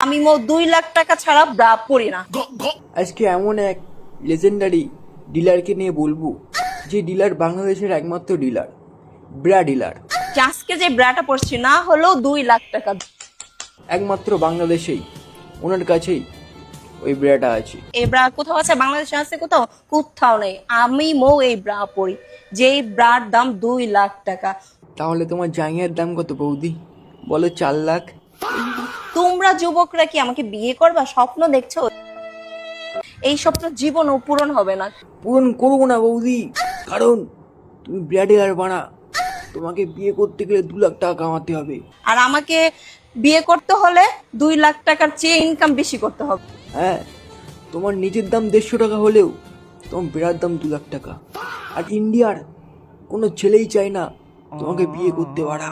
আমি 2 লাখ টাকা ছাড়া ব্রা পরি না। আজকে এমন এক লেজেন্ডারি ডিলারকে নিয়ে বলবো, যে ডিলার বাংলাদেশের একমাত্র ডিলার, ব্রা ডিলার। আজকে যে ব্রাটা পরছি না হলেও 2 লাখ টাকা। একমাত্র বাংলাদেশেই ওনার কাছেই ওই ব্রাটা আছে। এই ব্রা কোথাও আছে? বাংলাদেশে আছে কোথাও? কোথাও নেই। আমি এই ব্রা পরি, যে ব্রার দাম 2 লাখ টাকা। তাহলে তোমার জাঙ্গিয়ার দাম কত বৌদি? বলো 4 লাখ। তোমরা যুবকরা কি আমাকে বিয়ে করবা? স্বপ্ন দেখছো? এই স্বপ্ন জীবনও পূরণ হবে না। পূরণ করবো না বৌদি, কারণ তুমি ব্রা ডিলার বানা। তোমাকে বিয়ে করতে গেলে 2 লাখ টাকা কামাতে হবে। আর আমাকে বিয়ে করতে হলে 2 লাখ টাকার চেয়ে ইনকাম বেশি করতে হবে। হ্যাঁ, তোমার নিজের দাম 150 টাকা হলেও তোমার বিরাট দাম 2 লাখ টাকা। আর ইন্ডিয়ার কোনো ছেলেই চায় না তোমাকে বিয়ে করতে পারা।